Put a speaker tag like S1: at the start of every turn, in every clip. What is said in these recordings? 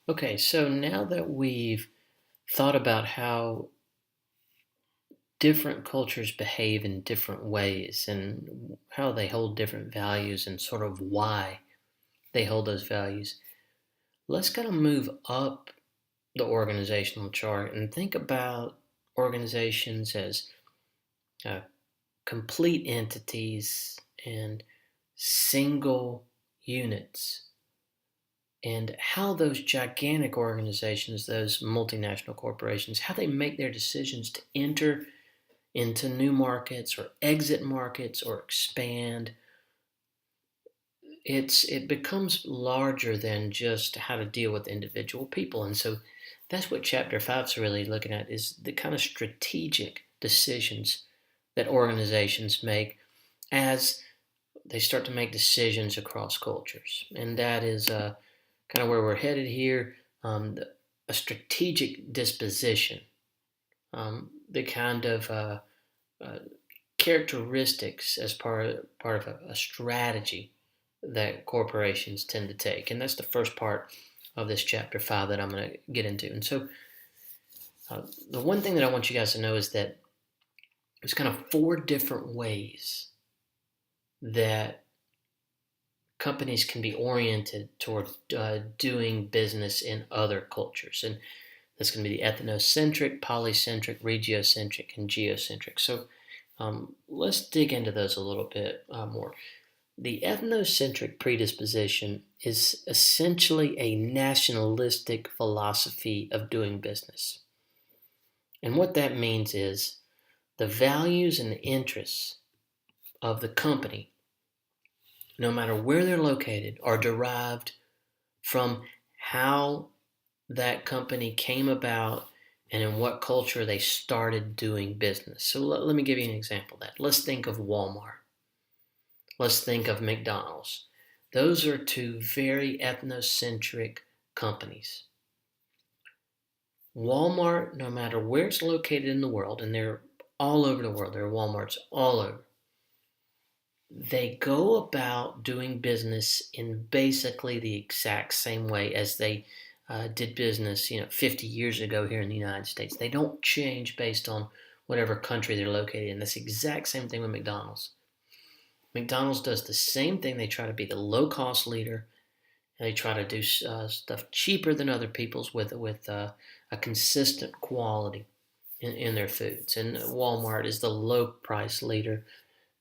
S1: Okay, so now that we've thought about how different cultures behave in different ways and how they hold different values and sort of why they hold those values, let's kind of move up the organizational chart and think about organizations as uh, complete entities and single units, and how those gigantic organizations, those multinational corporations, how they make their decisions to enter into new markets or exit markets or expand. It becomes larger than just how to deal with individual people. And so that's what chapter 5 is really looking at, is the kind of strategic decisions that organizations make as they start to make decisions across cultures. And that is kind of where we're headed here. A strategic disposition, the kind of uh, characteristics as part of a strategy that corporations tend to take, and that's the first part of this chapter 5 that I'm going to get into. And so, the one thing that I want you guys to know is that there's kind of four different ways that companies can be oriented toward doing business in other cultures, and that's going to be the ethnocentric, polycentric, regiocentric, and geocentric. So let's dig into those a little bit more. The ethnocentric predisposition is essentially a nationalistic philosophy of doing business. And what that means is the values and the interests of the company, no matter where they're located, are derived from how that company came about and in what culture they started doing business. So let me give you an example of that. Let's think of Walmart. Let's think of McDonald's. Those are two very ethnocentric companies. Walmart, no matter where it's located in the world, and they're all over the world, there are Walmarts all over, they go about doing business in basically the exact same way as they did business, 50 years ago here in the United States. They don't change based on whatever country they're located in. That's the exact same thing with McDonald's. McDonald's does the same thing. They try to be the low-cost leader. They try to do stuff cheaper than other people's with a consistent quality in their foods. And Walmart is the low-price leader.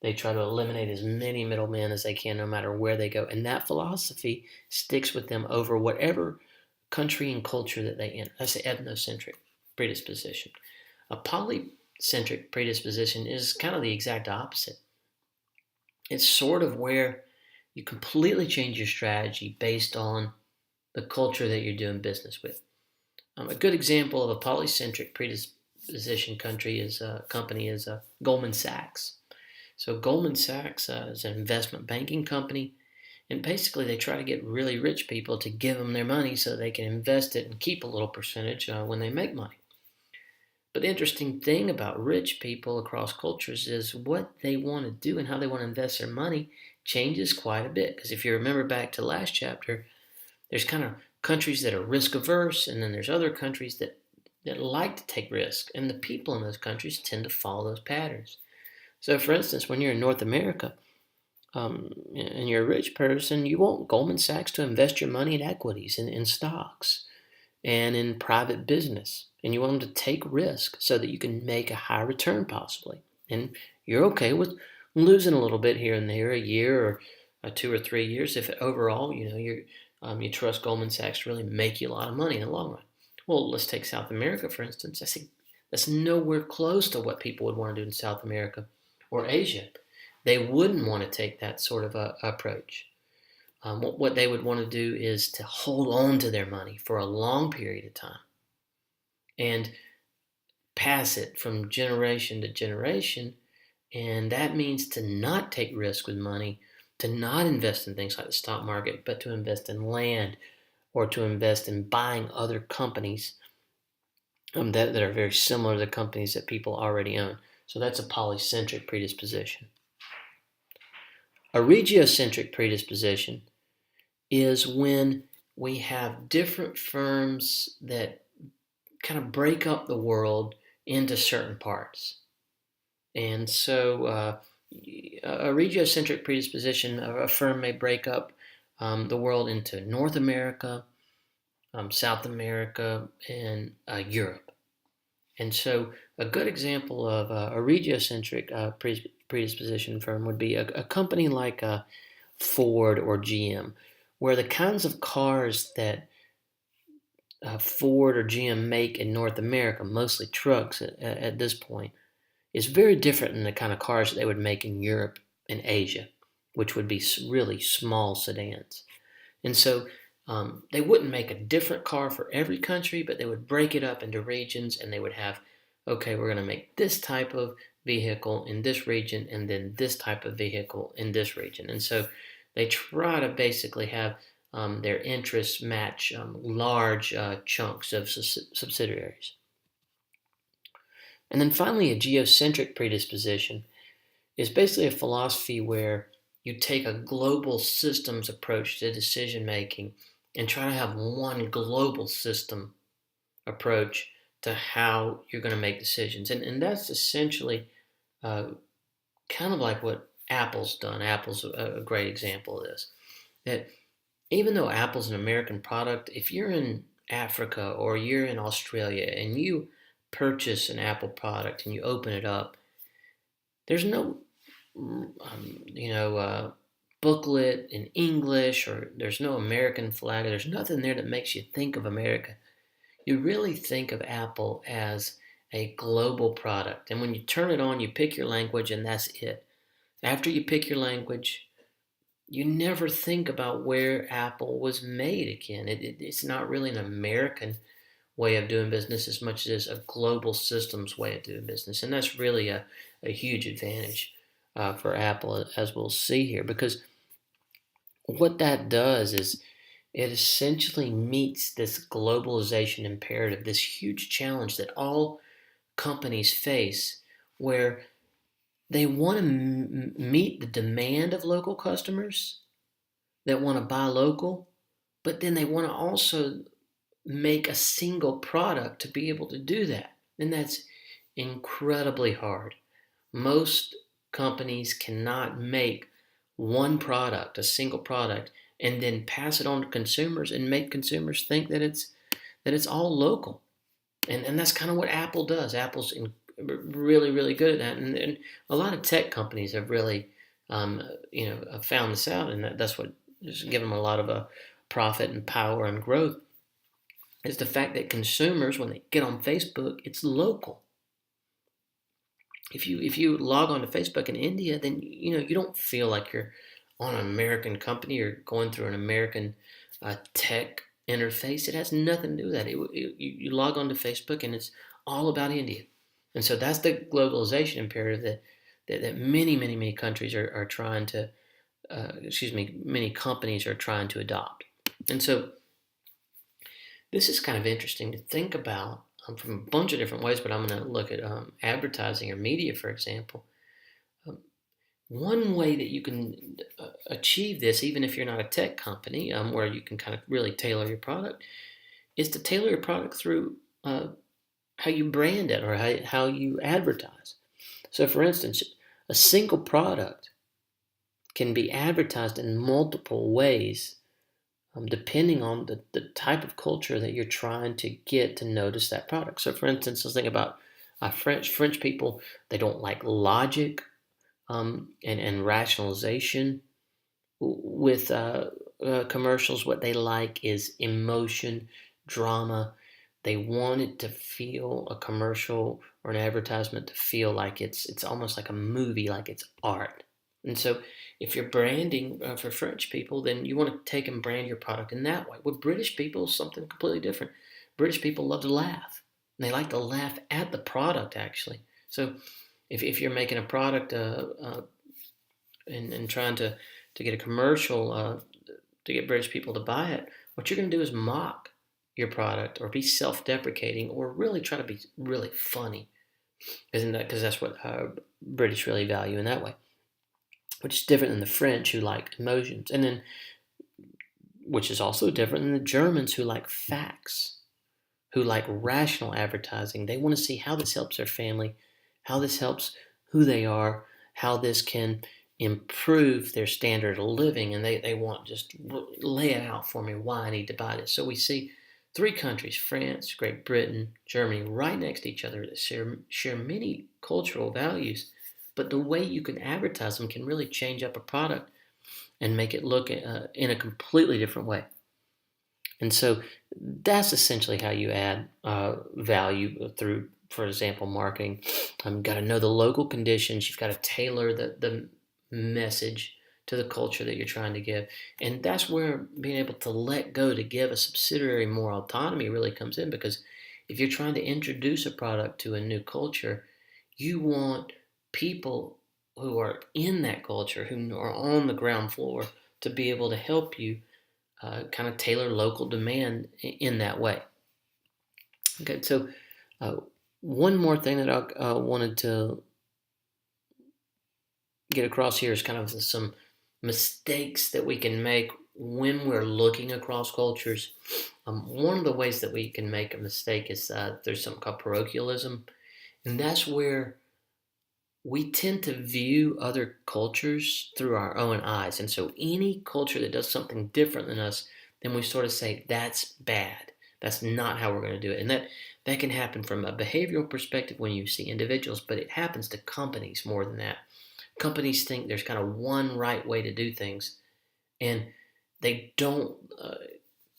S1: They try to eliminate as many middlemen as they can, no matter where they go. And that philosophy sticks with them over whatever country and culture that they enter. That's the ethnocentric predisposition. A polycentric predisposition is kind of the exact opposite. It's sort of where you completely change your strategy based on the culture that you're doing business with. A good example of a polycentric predisposition company is Goldman Sachs. So Goldman Sachs is an investment banking company, and basically they try to get really rich people to give them their money so they can invest it and keep a little percentage when they make money. But the interesting thing about rich people across cultures is what they want to do and how they want to invest their money changes quite a bit. Because if you remember back to last chapter, there's kind of countries that are risk averse, and then there's other countries that like to take risk, and the people in those countries tend to follow those patterns. So, for instance, when you're in North America and you're a rich person, you want Goldman Sachs to invest your money in equities and in stocks and in private business. And you want them to take risk so that you can make a high return possibly. And you're okay with losing a little bit here and there, a year or 2 or 3 years, if overall, you trust Goldman Sachs to really make you a lot of money in the long run. Well, let's take South America, for instance. That's nowhere close to what people would want to do in South America or Asia. They wouldn't want to take that sort of approach. What they would want to do is to hold on to their money for a long period of time and pass it from generation to generation. And that means to not take risk with money, to not invest in things like the stock market, but to invest in land or to invest in buying other companies that are very similar to the companies that people already own. So that's a polycentric predisposition. A regiocentric predisposition is when we have different firms that kind of break up the world into certain parts. And so a regiocentric predisposition, a firm may break up the world into North America, South America, and Europe. And so a good example of a regiocentric predisposition firm would be a company like Ford or GM, where the kinds of cars that Ford or GM make in North America, mostly trucks at this point, is very different than the kind of cars that they would make in Europe and Asia, which would be really small sedans. And so they wouldn't make a different car for every country, but they would break it up into regions, and they would have, okay, we're going to make this type of vehicle in this region and then this type of vehicle in this region. And so they try to basically have their interests match large chunks of subsidiaries. And then finally, a geocentric predisposition is basically a philosophy where you take a global systems approach to decision making and try to have one global system approach to how you're going to make decisions. And that's essentially kind of like what Apple's done. Apple's a great example of this. That even though Apple's an American product, if you're in Africa or you're in Australia and you purchase an Apple product and you open it up, there's no, booklet in English, or there's no American flag. There's nothing there that makes you think of America. You really think of Apple as a global product. And when you turn it on, you pick your language, and that's it. After you pick your language, you never think about where Apple was made again. It's not really an American way of doing business as much as a global systems way of doing business. And that's really a huge advantage for Apple, as we'll see here, because what that does is it essentially meets this globalization imperative, this huge challenge that all companies face, where they want to meet the demand of local customers that want to buy local, but then they want to also make a single product to be able to do that. And that's incredibly hard. Most companies cannot make one product, a single product, and then pass it on to consumers and make consumers think that it's all local. And that's kind of what Apple does. Apple's really, really good at that. And a lot of tech companies have really, found this out, and that's what has given them a lot of profit and power and growth, is the fact that consumers, when they get on Facebook, it's local. If you log on to Facebook in India, then you don't feel like you're on an American company or going through an American tech interface. It has nothing to do with that. You log on to Facebook, and it's all about India. And so that's the globalization imperative that many countries are trying to, many companies are trying to adopt. And so this is kind of interesting to think about from a bunch of different ways, but I'm going to look at advertising or media, for example. One way that you can achieve this, even if you're not a tech company, where you can kind of really tailor your product, is to tailor your product through how you brand it or how you advertise. So, for instance, a single product can be advertised in multiple ways depending on the type of culture that you're trying to get to notice that product. So, for instance, let's think about French people. They don't like logic and rationalization with commercials. What they like is emotion, drama. They want it to feel, a commercial or an advertisement to feel like it's almost like a movie, like it's art. And so if you're branding for French people, then you want to take and brand your product in that way. With British people, something completely different. British people love to laugh. They like to laugh at the product, actually. So if you're making a product and trying to get a commercial to get British people to buy it, what you're going to do is mock your product or be self-deprecating or really try to be really funny. Isn't that because that's what British really value in that way? Which is different than the French, who like emotions. And then which is also different than the Germans who like facts, who like rational advertising. They want to see how this helps their family, how this helps who they are, how this can improve their standard of living, and they want just lay it out for me why I need to buy this. So we see three countries, France, Great Britain, Germany, right next to each other that share many cultural values, but the way you can advertise them can really change up a product and make it look in a completely different way. And so that's essentially how you add value through, for example, marketing. You've got to know the local conditions. You've got to tailor the message to the culture that you're trying to give. And that's where being able to let go to give a subsidiary more autonomy really comes in, because if you're trying to introduce a product to a new culture, you want people who are in that culture, who are on the ground floor, to be able to help you kind of tailor local demand in that way. Okay, so uh, one more thing that I wanted to get across here is kind of some mistakes that we can make when we're looking across cultures. One of the ways that we can make a mistake is there's something called parochialism, and that's where we tend to view other cultures through our own eyes. And so any culture that does something different than us, then we sort of say, that's bad. That's not how we're going to do it. And that can happen from a behavioral perspective when you see individuals, but it happens to companies more than that. Companies think there's kind of one right way to do things, and they don't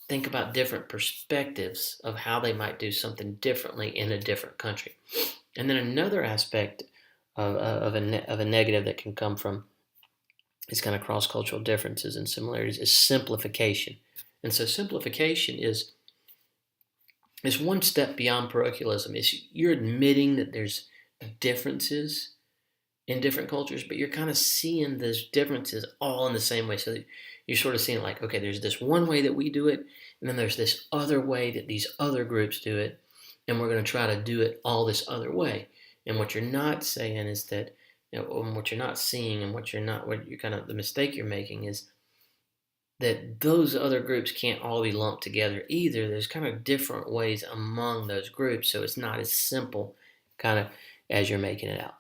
S1: think about different perspectives of how they might do something differently in a different country. And then another aspect of a negative that can come from these kind of cross-cultural differences and similarities is simplification. And so simplification is one step beyond parochialism. Is you're admitting that there's differences in different cultures, but you're kind of seeing those differences all in the same way. So you're sort of seeing like, okay, there's this one way that we do it, and then there's this other way that these other groups do it, and we're going to try to do it all this other way. And what you're not saying is that, what you're not seeing, and what you're kind of, the mistake you're making is that those other groups can't all be lumped together either. There's kind of different ways among those groups, so it's not as simple kind of as you're making it out.